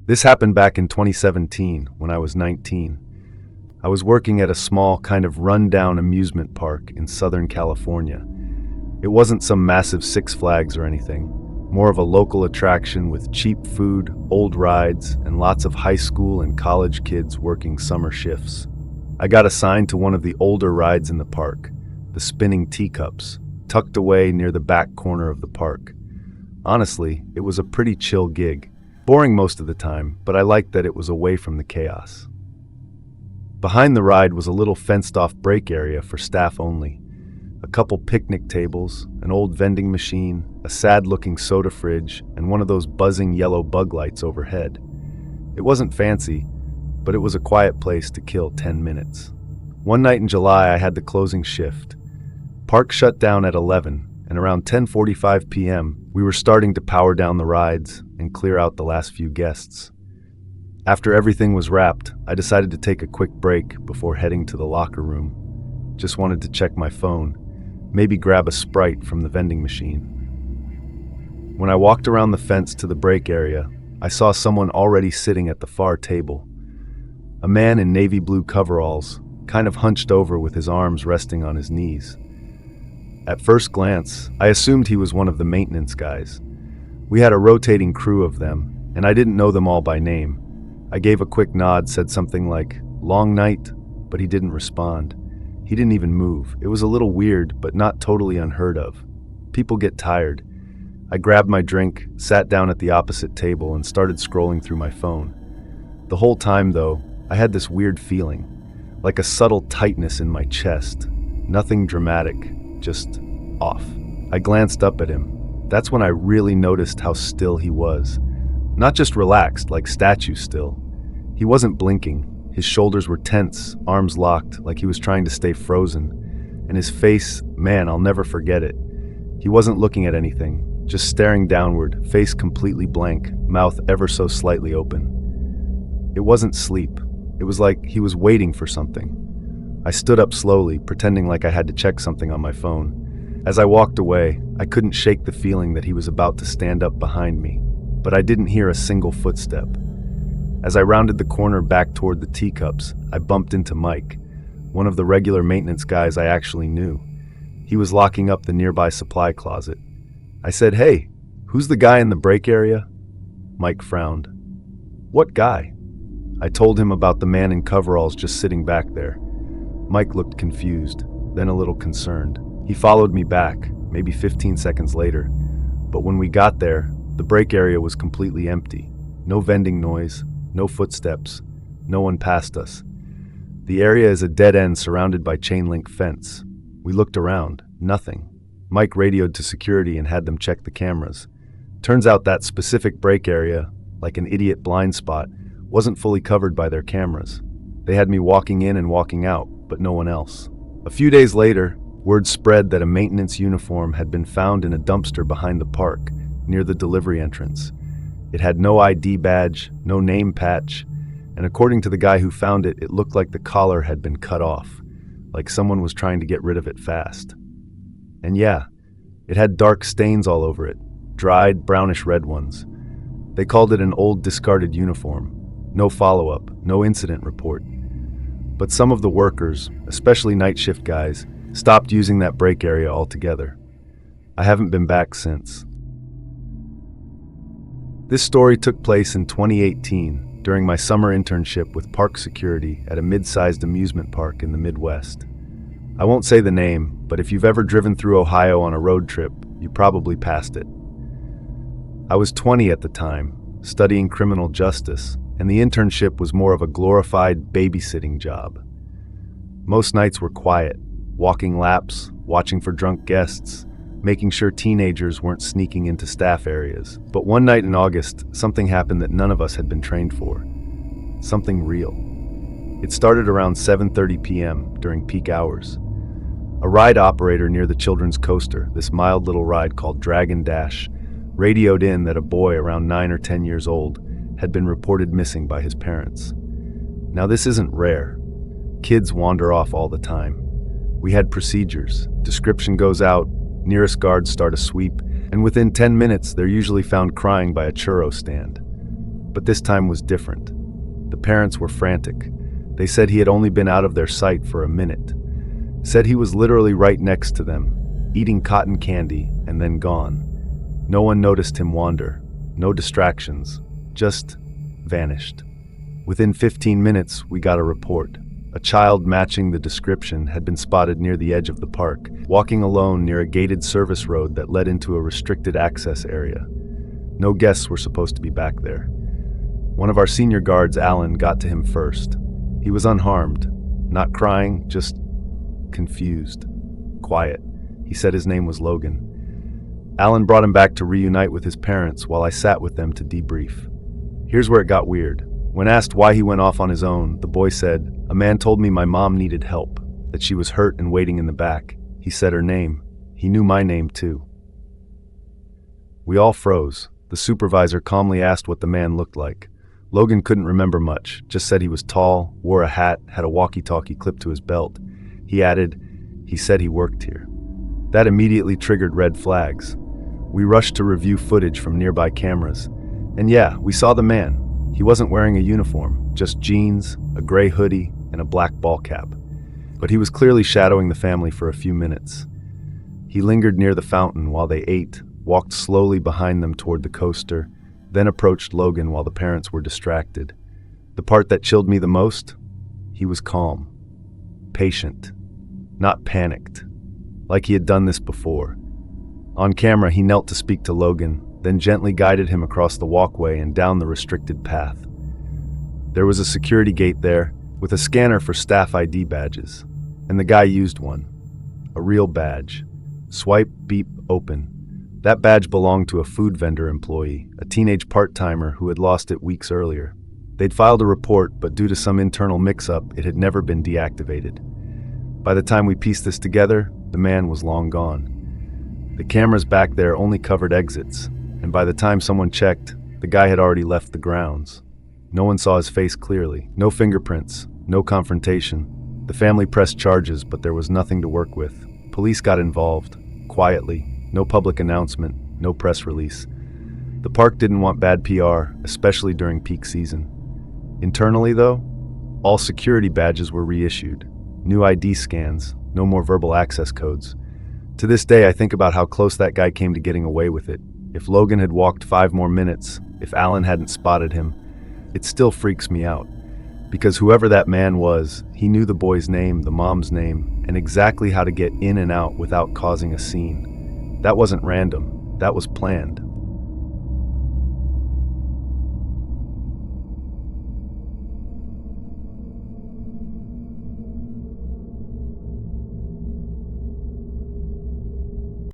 This happened back in 2017 when I was 19. I was working at a small, kind of run-down amusement park in Southern California. It wasn't some massive Six Flags or anything, more of a local attraction with cheap food, old rides, and lots of high school and college kids working summer shifts. I got assigned to one of the older rides in the park, the spinning teacups, tucked away near the back corner of the park. Honestly, it was a pretty chill gig. Boring most of the time, but I liked that it was away from the chaos. Behind the ride was a little fenced-off break area for staff only. A couple picnic tables, an old vending machine, a sad-looking soda fridge, and one of those buzzing yellow bug lights overhead. It wasn't fancy, but it was a quiet place to kill 10 minutes. One night in July, I had the closing shift. Park shut down at 11, and around 10:45 p.m., we were starting to power down the rides and clear out the last few guests. After everything was wrapped, I decided to take a quick break before heading to the locker room. Just wanted to check my phone, maybe grab a Sprite from the vending machine. When I walked around the fence to the break area, I saw someone already sitting at the far table. A man in navy blue coveralls, kind of hunched over with his arms resting on his knees. At first glance, I assumed he was one of the maintenance guys. We had a rotating crew of them, and I didn't know them all by name. I gave a quick nod, said something like, "Long night," but he didn't respond. He didn't even move. It was a little weird, but not totally unheard of. People get tired. I grabbed my drink, sat down at the opposite table, and started scrolling through my phone. The whole time, though, I had this weird feeling, like a subtle tightness in my chest. Nothing dramatic, just off. I glanced up at him. That's when I really noticed how still he was. Not just relaxed, like statue still. He wasn't blinking. His shoulders were tense, arms locked, like he was trying to stay frozen. And his face, man, I'll never forget it. He wasn't looking at anything, just staring downward, face completely blank, mouth ever so slightly open. It wasn't sleep. It was like he was waiting for something. I stood up slowly, pretending like I had to check something on my phone. As I walked away, I couldn't shake the feeling that he was about to stand up behind me, but I didn't hear a single footstep. As I rounded the corner back toward the teacups, I bumped into Mike, one of the regular maintenance guys I actually knew. He was locking up the nearby supply closet. I said, "Hey, who's the guy in the break area?" Mike frowned. "What guy?" I told him about the man in coveralls just sitting back there. Mike looked confused, then a little concerned. He followed me back, maybe 15 seconds later, but when we got there, the break area was completely empty. No vending noise, no footsteps, no one passed us. The area is a dead end surrounded by chain link fence. We looked around, nothing. Mike radioed to security and had them check the cameras. Turns out that specific break area, like an idiot blind spot, wasn't fully covered by their cameras. They had me walking in and walking out, but no one else. A few days later, word spread that a maintenance uniform had been found in a dumpster behind the park, near the delivery entrance. It had no ID badge, no name patch, and according to the guy who found it, it looked like the collar had been cut off, like someone was trying to get rid of it fast. And yeah, it had dark stains all over it, dried, brownish-red ones. They called it an old discarded uniform. No follow-up, no incident report. But some of the workers, especially night shift guys, stopped using that break area altogether. I haven't been back since. This story took place in 2018 during my summer internship with park security at a mid-sized amusement park in the Midwest. I won't say the name, but if you've ever driven through Ohio on a road trip, you probably passed it. I was 20 at the time, studying criminal justice, and the internship was more of a glorified babysitting job. Most nights were quiet, walking laps, watching for drunk guests, making sure teenagers weren't sneaking into staff areas. But one night in August, something happened that none of us had been trained for. Something real. It started around 7:30 p.m. during peak hours. A ride operator near the Children's Coaster, this mild little ride called Dragon Dash, radioed in that a boy around 9 or 10 years old had been reported missing by his parents. Now this isn't rare. Kids wander off all the time. We had procedures. Description goes out, nearest guards start a sweep, and within 10 minutes they're usually found crying by a churro stand. But this time was different. The parents were frantic. They said he had only been out of their sight for a minute. Said he was literally right next to them, eating cotton candy, and then gone. No one noticed him wander. No distractions. Just vanished. Within 15 minutes, we got a report. A child matching the description had been spotted near the edge of the park, walking alone near a gated service road that led into a restricted access area. No guests were supposed to be back there. One of our senior guards, Alan, got to him first. He was unharmed, not crying, just confused, quiet. He said his name was Logan. Alan brought him back to reunite with his parents while I sat with them to debrief. Here's where it got weird. When asked why he went off on his own, the boy said, "A man told me my mom needed help, that she was hurt and waiting in the back. He said her name. He knew my name too." We all froze. The supervisor calmly asked what the man looked like. Logan couldn't remember much, just said he was tall, wore a hat, had a walkie-talkie clipped to his belt. He added, "He said he worked here." That immediately triggered red flags. We rushed to review footage from nearby cameras. And yeah, we saw the man. He wasn't wearing a uniform, just jeans, a gray hoodie, and a black ball cap. But he was clearly shadowing the family for a few minutes. He lingered near the fountain while they ate, walked slowly behind them toward the coaster, then approached Logan while the parents were distracted. The part that chilled me the most? He was calm, patient, not panicked, like he had done this before. On camera, he knelt to speak to Logan, then gently guided him across the walkway and down the restricted path. There was a security gate there, with a scanner for staff ID badges, and the guy used one. A real badge. Swipe, beep, open. That badge belonged to a food vendor employee, a teenage part-timer who had lost it weeks earlier. They'd filed a report, but due to some internal mix-up, it had never been deactivated. By the time we pieced this together, the man was long gone. The cameras back there only covered exits, and by the time someone checked, the guy had already left the grounds. No one saw his face clearly. No fingerprints, no confrontation. The family pressed charges, but there was nothing to work with. Police got involved, quietly. No public announcement, no press release. The park didn't want bad PR, especially during peak season. Internally, though, all security badges were reissued. New ID scans, no more verbal access codes. To this day, I think about how close that guy came to getting away with it. If Logan had walked 5 more minutes, if Alan hadn't spotted him, it still freaks me out. Because whoever that man was, he knew the boy's name, the mom's name, and exactly how to get in and out without causing a scene. That wasn't random, that was planned.